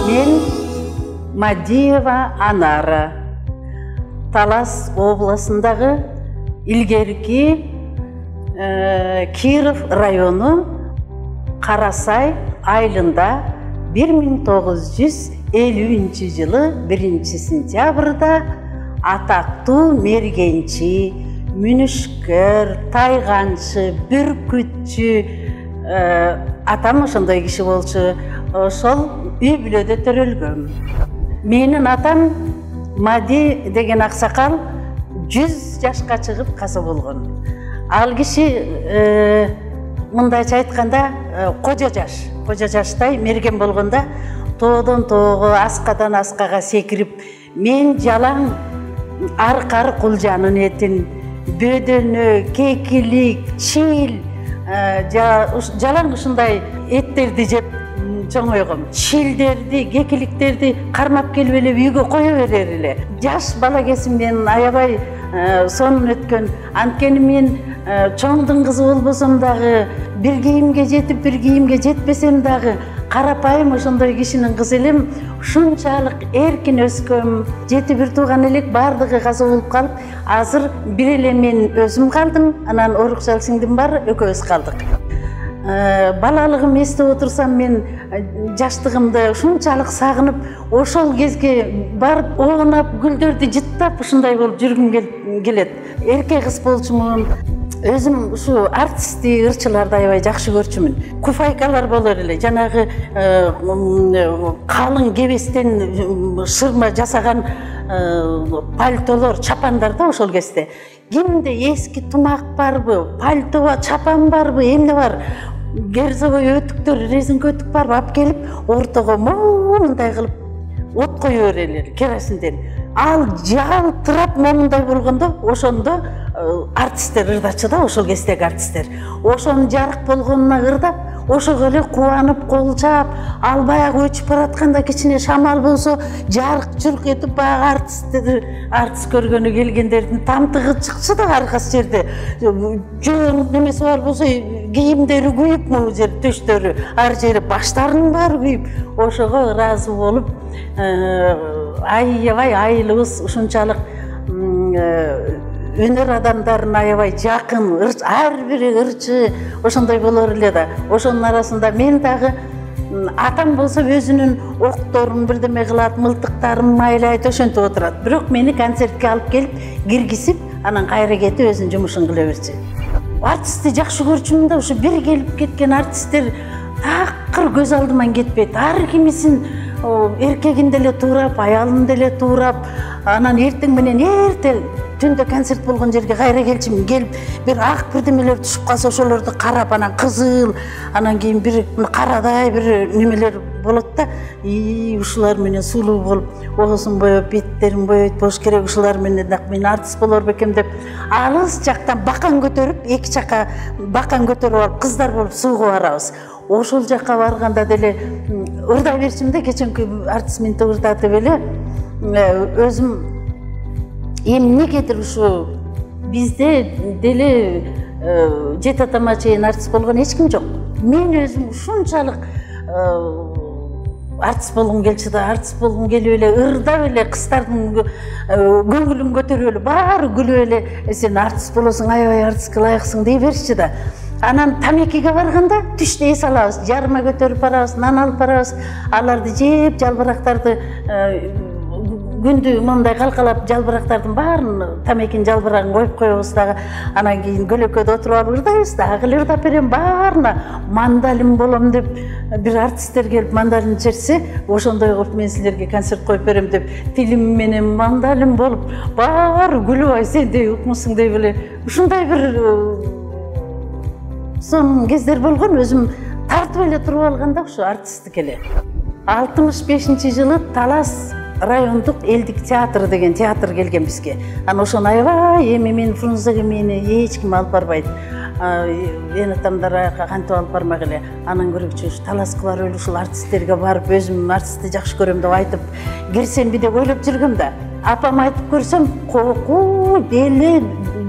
Мен Мадиева Анара, Талас обласындағы илгерки Киров району Карасай айылында 1950 жылы 1 сентябрда атактуу мергенчи, мүнүшкөр, тайганчы, бүркүтчү атам ошондой киши болчу. Ошол үй бүлөдө төрөлгөм. Менин атам Мади деген аксакал 100 жашка чыгып каза болгон. Ал киши мындайча айтканда кожо жаштай мерген болгондо тоодон тоого, аскадан аскага секирип, мен жалаң аркар кулжанын этин, бөдөнө, кекилик, чил, жалаң ушундай эттерди жеп чоңойгом. Чилдерди, кекиликтерди кармап келип эле үйгө кое берер эле. Жаш бала кезимден аябай сонун өткөн. Анткени мен чоңдун кызы болбосом дагы, бир кийимге жетип, бир кийимге жетпесем дагы, карапайым ошондой кишинин кызы элем. Ушунчалык эркин өскөм. 7 тууган элек бардыгы каза болуп калып, азыр бир эле мен өзүм калдым, анан орукчал сиңдим бар, экөөбүз калдык. Балалыгым эстеп отурсам, мен жаштыгымды ушунчалык сагынып, ошол кезге барып оонап, гүлдөрдү жыттап ушундай болуп жүргүм келет. Эркек кыз болчумун. Өзүм ушу артисти, ырчыларды аябай жакшы көрчүмүн. Куфайкалар болор эле, жанагы калың кебестен шырма жасаган пальтолор, чапандар да ошол кезде. Кимде эски тумак барбы, пальто, чапан барбы, эмне бар? Герзовой өтүктөр, резинка өтүк барбы, алып келип, ортого мындай кылып от кое берелер, керосинден. Ал жалтырап момундай болгондо, ошондо артисттер ырдачы да, ошол кездеги артисттер. Ошонун жарык болгонуна ырдап, ошого эле кубанып, кол чаап, ал баягы өчүп баратканда кичине шамал болсо, жарык-журк этип баягы артист көргөнү келгендердин тамтыгы чыкчу да ар кайсы жерде. Жөн немеси бар болсо, кийимдери күйүп, могу жер төштөрү, ар жери баштарынын баары күйүп, ошого ыраазы болуп, аябай айылыбыз ушунчалык өнөр адамдарына аябай жакын, ар бири ырчы, ошондой болор эле да. Ошонун арасында мен дагы атам болсо өзүнүн окторун бирдеме кылат, мылтыктарын майлайт, ошентип отурат. Бирок мени концертке алып келип, киргизип, анан кайра кетип өзүнүн жумушун кыла берчү. Артистти жакшы көрчүмүн да, ушу бир келип кеткен артисттер такыр көз алдыман кетпейт. Ар кимисин эркегин деле туурап, аялын деле туурап, анан эртең менен эрте түндө концерт болгон жерге кайра келчүмүн, келип бир ак бирдемелер түшүп калса ошолорду карап, анан кызыл, анан кийин бир карадай бир немелер болот да. Ушулар менен сулуу болуп, огосун боеп, беттерин бойойт болуш керек, ушулар менен мен артист болор бекем деп, алыс жактан бакан көтөрүп, эки жакка бакан көтөрүп алып, кыздар болуп сууга барабыз. Ошол жакка барганда деле ырдай берчим да, кеченки артист менен ырдатып эле өзүм эмнегедир ушу бизде деле жет атама чейин артист болгон эч ким жок. Мен өзүм ушунчалык артист болгум келчү да, артист болгум келип эле ырдап эле кыздардын көңүлүн көтөрүп эле, баары күлүп эле, сен артист болосуң, аябай артистке ылайыксың дей берчү да. Анан тамекиге барганда түштө эс алабыз, жарма көтөрүп барабыз, нан алып барабыз, аларды жеп, жалбырактарды күндү мындай калкалап, жалбырактардын баарын тамекинин жалбырагын коюп коебуз дагы. Анан кийин көлөкөдө отуруп алып ырдайбыз, дагы эле ырдап берем, баарына мандалин болом деп бир артисттер келип мандалин чечсе, ошондой кылып мен силерге концерт коюп берем деп тилим менен мандалин болуп, баары күлүп, ай сендей укмусуң деп эле ушундай бир сонун кездер болгон. Өзүм тартып эле туруп алганда ушу артисттик эле. 65-жылы Талас райондук элдик театр деген театр келген бизге. Анан ошону аябай эми мен Фрунзеге мени эч ким алып барбайт. Эн атамдар кантип алып бармак эле. Анан көргүчү Таласка барып эле ушул артисттерге барып, өзүм артистти жакшы көрөм деп айтып кирсемби деп ойлоп жүргөм да. Апам айтып көрсөм, кооку деле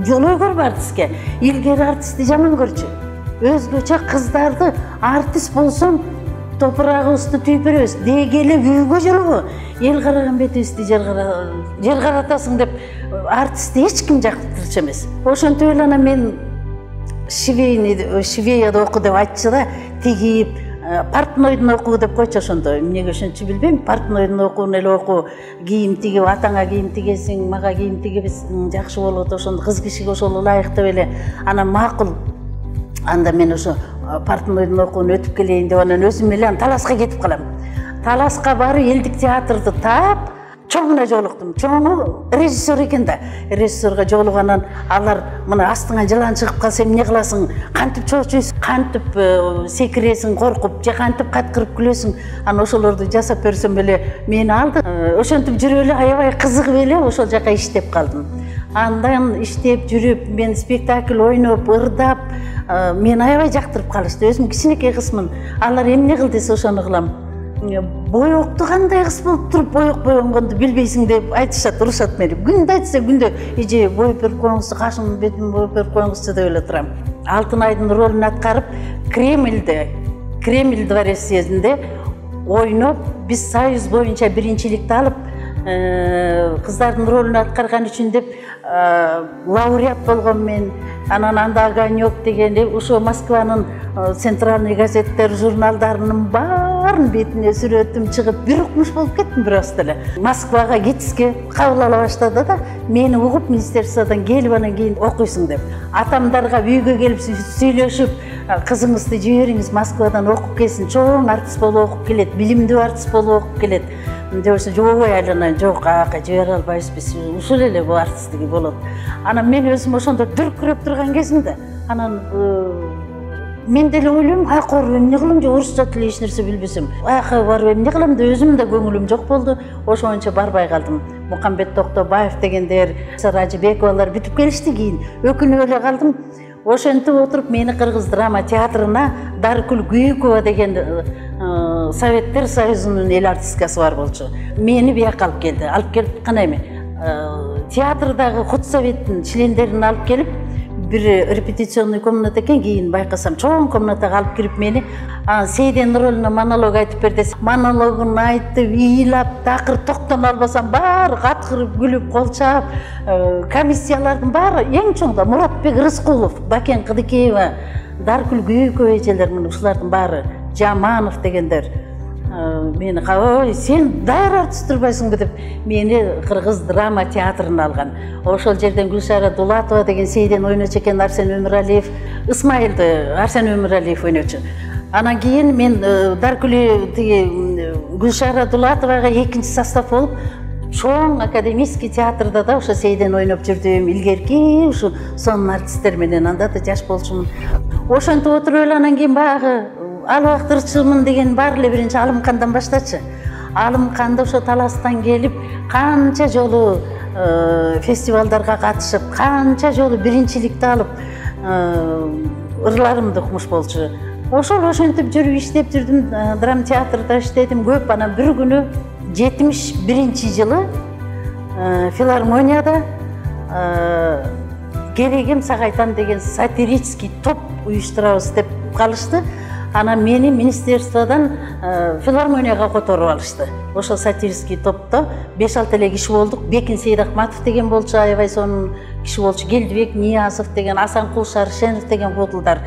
жолой көрбө артистке. Илгери артистти жаман көрчү. өзгөчө кыздарды артист болсоң топурагыбызды түйүп беребиз. Деги эле күйгө жүргө. Эл караган бетибизди жер каратасың деп артистти эч ким жактырчу эмес. Ошентип эле анан мен швеяда оку деп айтчы да, тигип, партнойдун окуу деп койчу ошондо. Эмнеге ошентчи билбейм. Партнойдун окуун эле окуу, кийим тигип, атаңа кийим тигесиң, мага кийим тигебесиң, жакшы болот, ошондо кыз кишиге ошол ылайык деп эле. Анан макул. Анда мен ошо партнойдун окуун өтүп келейин деп анан өзүм эле Таласка кетип калам. Таласка барып элдик театрды таап, чоңуна жолуктум. Чоңу режиссер экен да. Режиссерге жолуганан алар мына астыңа жылан чыгып калса эмне кыласың? Кантип чочуйсуң? Кантип секиресиң, коркуп, же кантип каткырып күлөсүң? Анан ошолорду жасап берсем эле мени алды. Ошентип жүрүп эле аябай кызыгып эле ошол жака иштеп калдым. Андан иштеп жүрүп, мен спектакль ойноп, ырдап, мен аябай жактырып калышты. Өзүм кичинекей кызмын. Алар эмне кыл десе ошону кылам. Боёкту кандай кыз болуп туруп боёк боёнгонду билбейсиң деп айтышат, урушат мени. Күндө айтса күндө эже боёп берип коюңузчу, кашым бетим боёп берип коюңузчу деп эле турам. Алтынайдын ролун аткарып, Кремль дворецинде ойноп, биз союз боюнча биринчиликти алып, кыздардын ролун аткарган үчүн деп лауреат болгон мен. Анан анда Огонёк деген ошо Москванын центральный газеттер, журналдарынын баарын бетине сүрөтүм чыгып, бир укмуш болуп кеттим бираз эле. Москвага кетишке кабыл ала баштады да, мени угуп министерстводон келип анан кийин окуйсуң деп. Атамдарга үйгө келип сүйлөшүп, кызыңызды жибериңиз Москвадан окуп келсин, чоң артист болуп окуп келет, билимдүү артист болуп окуп келет. Дебесе жок айланан жок ака жибере албайбыз биз, ушул эле бул артисттиги болот. Анан мен өзүм ошондо дүркүрөп турган кезимде анан мен деле ойлойм, акыр эмне кылам, же орусча тили эч нерсе билбесем, аяка барып эмне кылам деп өзүм да көңүлүм жок болду. Ошончо барбай калдым. Мукамбет Токтобаев дегендер, Ражыбековалар бүтүп келишти, кийин өкүнүп эле калдым. Ошентип отуруп мени Кыргыз драма театрына Даркүл Күйүкова деген Советтер Союзунун эл артисткасы бар болчу. Мени бияка алып келди. Алып келип кана эме театрдагы худсоветтин члендерин алып келип, бир репетиционный комната экен, кийин байкасам чоң комнатага алып кирип мени Сейден ролуна монолог айтып бер десе, монологун айтып, ыйлап, такыр токтоно албасам баары каткырып, күлүп, кол чаап, комиссиялардын баары эң чоңда Муратбек Рыскулов, Бакен Кыдыкеева, Даркүл Күйүкова эжелер, ушулардын баары, Жаманов дегендер мени ой, сен даяр артист турбайсыңбы деп мени Кыргыз драма театрына алган. Ошол жерден Гүлшара Дулатова деген Сейден ойночу экен, Арсен Өмүралиев, Исмаилди Арсен Өмүралиев ойночу. Анан кийин мен Даркүл Гүлшара Дулатовага экинчи состав болуп, чоң академический театрда да ошо Сейден ойноп жүрдүм. Илгерки ушу сонун артисттер менен, анда да жаш болчумун. Ошентип отуруп эле анан кийин баягы алыктырчымын деген бар эле биринчи Алымкандан баштачы. Алымканда ошо Таластан келип, канча жолу фестивалдарга катышып, канча жолу биринчиликти алып, ырларымды укмуш болчу. Ошентип жүрүп иштеп жүрдүм, драма театрда иштедим көп. Анан бир күнү 71-жылы филармонияда Керегем Сагайтан деген сатирический топ уюштурабыз деп калышты. Анан мени министерстводон филармонияга которуп алышты. Ошол сатирический топто 5-6 эле киши болдук. Бекин Сейдахматов деген болчу, аябай сонун киши болчу. Келдибек Ниязов деген, Асанкул Шаршенов деген бодулдар,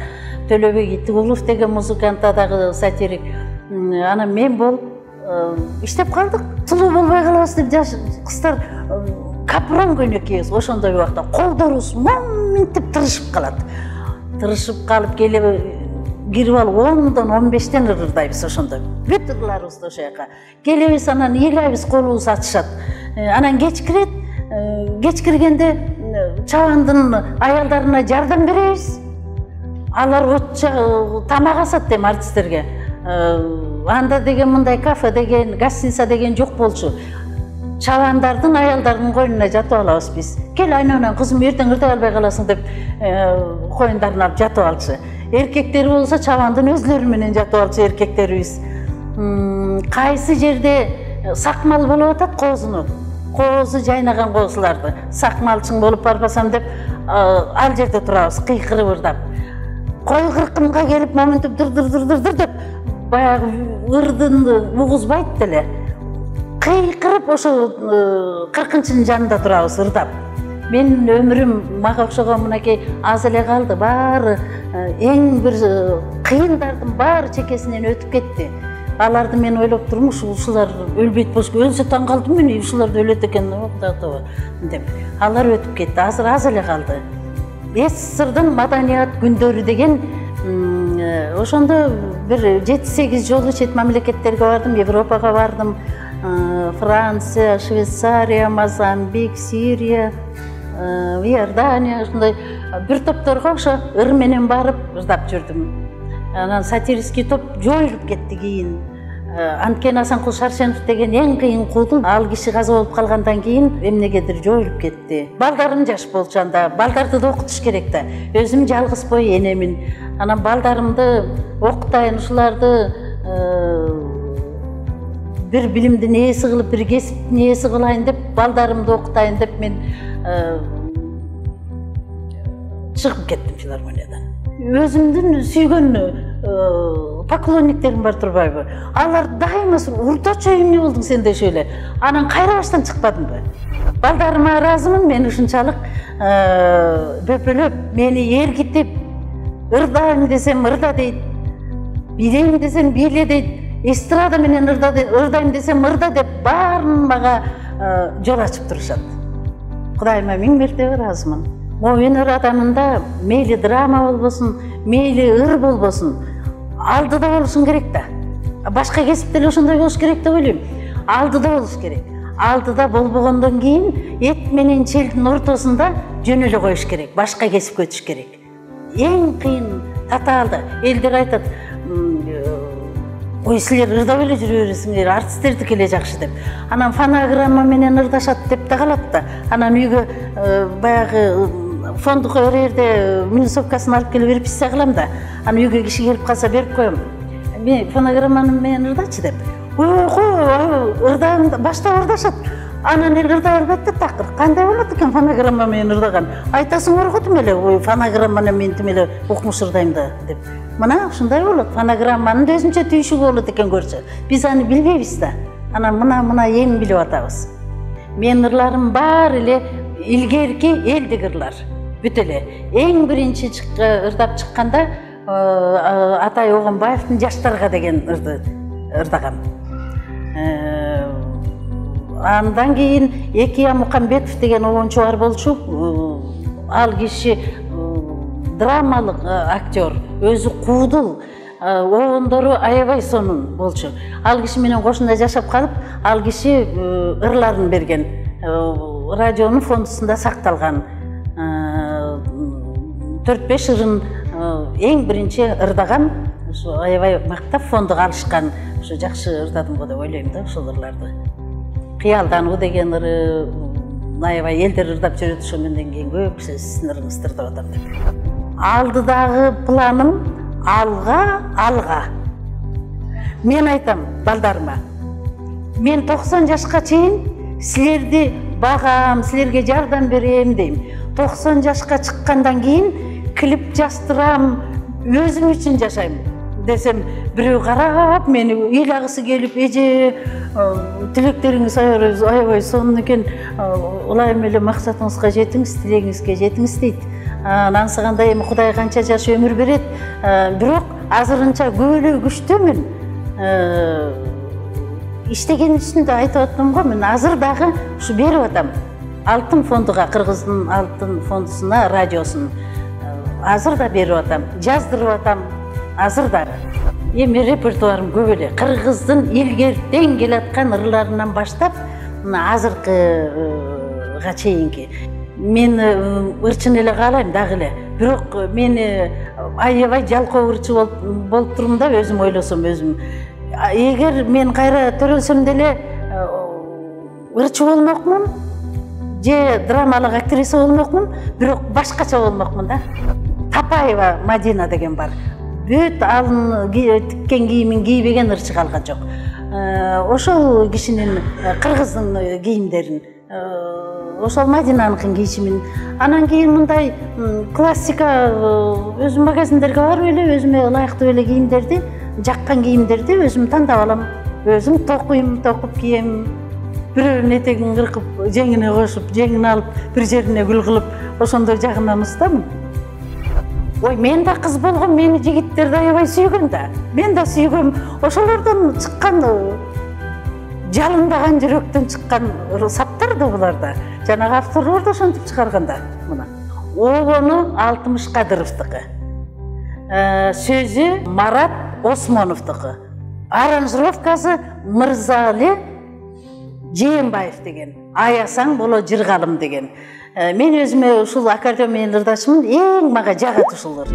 Төлөбек Итигулов деген музыкант, дагы сатирик. Анан мен болуп иштеп калдык. Сулуу болбой калабыз деп жаш кыздар капрон көйнөкейбиз. Ошондой убакта колдорубуз моминтип тырышып калат. Тырышып калып кирип алып 10-дон 15-тен ырдайбыз ошондо. Бүт ырларыбызды ошо жака. Келебиз, анан ыйлайбыз, колубуз атышат. Анан кечкиргенде чабандын аялдарына жардам беребиз. Алар отча тамак асат дем артисттерге. Анда деген мындай кафе деген, гостиница деген жок болчу. Чабандардын аялдардын койнуна жатып алабыз биз. Кел айнанан кызым, эртең ырдай албай каласың деп коюндарын алып жатып алчу. Эркектер болсо чабандын өзлөрү менен жатып алчу эркектерибиз. Кайсы жерде сакмал болуп атат коозу жайнаган коозуларды сакмалчың болуп барбасам деп ал жерде турабыз, кыйкырып ырдап. кой кыркынга келип моментип дыр деп баягы ырдын угузбайт деле. Кыйкырып ошо кыркынчынын жанында турабыз ырдап. Менин өмүрүм мага окшогон мынакей аз эле калды. Баары эң бир кыйындардын баары чекесинен өтүп кетти. Аларды мен ойлоп турмун, ушулар өлбөйт болуш керек. Өлсө таң калдым мен, ушулар да өлөт экен деп. Алар өтүп кетти, азыр аз эле калды. СССРдын маданият күндөрү деген ошондо бир 7-8 жолу чет мамлекеттерге бардым, Европага бардым. Франция, Швейцария, Мозамбик, Сирия, Иордания, ушундай бир топторго ошо ыр менен барып ырдап жүрдүм. Анан сатирический топ жоюлуп кетти кийин. Анткени Асанкул Шаршенов деген эң кыйын куудул, ал киши каза болуп калгандан кийин эмнегедир жоюлуп кетти. Балдарым жаш болчу анда, балдарды да окутуш керек да. Өзүм жалгыз бой энемин. Анан балдарымды окутайын, ушуларды бир билимдин ээси кылып, бир кесиптин ээси кылайын деп, балдарымды окутайын деп мен чыгып кеттим филармониядан. Өзүмдүн сүйгөн поклонниктерим бар турбайбы? Алар дайыма уртача эмне болдуң сен деши эле. Анан кайрабаштан чыкпадымбы? Балдарыма ыраазымын, мен ушунчалык бөпөлөп, мени эргитип, ырдайм десем ырда дейт, билейм десем бийле дейт, эстрада менен ырдайм десем ырда деп баарын мага жол ачып турушат. Кудайыма миң мертебе ыраазымын. Өнөр адамында мейли драма болбосун, мейли ыр болбосун, алдыда болушун керек да. Башка кесип деле ошондой болуш керек деп ойлойм. Алдыда болуш керек. Алдыда болбогондон кийин эт менен челдин ортосунда жөн эле коюш керек, башка кесипке өтүш керек. Эң кыйын татаалды. Элдер айтат, ой силер ырдап эле жүрө бересиңер, артисттердики эле жакшы деп. Анан фонограмма менен ырдашат деп да калат да. Анан үйгө баягы фондук жерде минусовкасын алып келип репетиция кылам да. Анан үйгө киши келип калса берип коем. Мен фонограмманы менен ырдачы деп. Ырдайм, баштап ырдашат. Анан эл ырдай бербейт да такыр. Кандай болот экен фонограмма менен ырдаган? Айтасың орготум эле, фонограмманы мен тим эле укмуш ырдайм да деп. Мына ушундай болот. Фонограмманын өзүнчө түйшүгү болот экен көрчү. Биз аны билбейбиз да. Анан мына эң билип атабыз. Мен ырларым бар эле илгерки элдик ырлар. Бүт эле. Эң биринчи ырдап чыкканда Атай Огонбаевдин Жаштарга деген ырды ырдагам. Андан кийин Экия Мукамбетов деген оончу бар болчу. Ал киши драмалык актер, өзү куудул,оондору аябай сонун болчу. Ал киши менен кошуна жашап калып, ал киши ырларын берген. Радионун фондусунда сакталган 4-5 ырын эң биринчи ырдагам. Ошо аябай мактап фондуга алышкан. Ошо жакшы ырдадым го деп ойлойм да ошол ырларды. Кыялдануу деген ыры аябай элдер ырдап жүрөт, ошондон кийин көп сиздин ырыңызды ырдап атам деп. Алдыдагы планым алга. Мен айтам балдарыма. Мен 90 жашка чейин силерди багам, силерге жардам берем дейм. 90 жашка чыккандан кийин клип жастырам, өзүм үчүн жашайм десем, бирөө карап мени ыйлагысы келип, эже тилектериңиз аябай сонун экен, улайым эле максатыңызга жетиңиз, тилегиңизге жетиңиз дейт. Ансыганда эми Кудай канча жаш өмүр берет, бирок азырынча көп эле күчтөмүн. Иштеген үстүндө айтып аттым го, мен азыр дагы ушу берип атам. Алтын фондуга, Кыргыздын алтын фондусуна радиосун азыр да берип атам, жаздырып атам, азыр дагы. Эми репертуарым көп эле. Кыргыздын илгертен келаткан ырларынан баштап, азыркыга чейинки. Мен ырчын эле каалайм дагы эле. Бирок мен аябай жалкоо ырчы болуп турмун да, өзүм ойлосом өзүм. Эгер мен кайра төрөлсөм деле ырчы болмокмун, же драмалык актриса болмокмун, бирок башкача болмокмун да. Тапаева Мадина деген бар. Бүт алын тиккен кийимин кийбеген ырчы калган жок. Ошол кишинин Кыргыздын кийимдерин ошол Мадинаныкын кийишимин. Анан кийин мындай классика өзүм магазиндерге барып эле өзүмө ылайыктуу эле кийимдерди, жаккан кийимдерди өзүм тандап алам. Өзүм токуйм, токуп кийем. Бирөөнүн этегин кыркып, жеңине кошуп, жеңин алып, бир жерине гүл кылып, ошондой жагынан устамын. Ой, мен да кыз болгом, мени жигиттер да аябай сүйгөн да. Мен да сүйгөм. Ошолордон чыккан жалындаган жүрөктөн чыккан саптар да булар да. Жанагы авторлор да ошентип чыгарган да. Мына. Обону Алтымыш Кадыровдуку. Сөзү Марат Осмоновдуку. Аранжировкасы Мырзали Жээнбаев деген. Аясаң боло жыргалым деген. Мен өзүмө ушул аккордеон менен ырдашымын, эң мага жагат ушулар.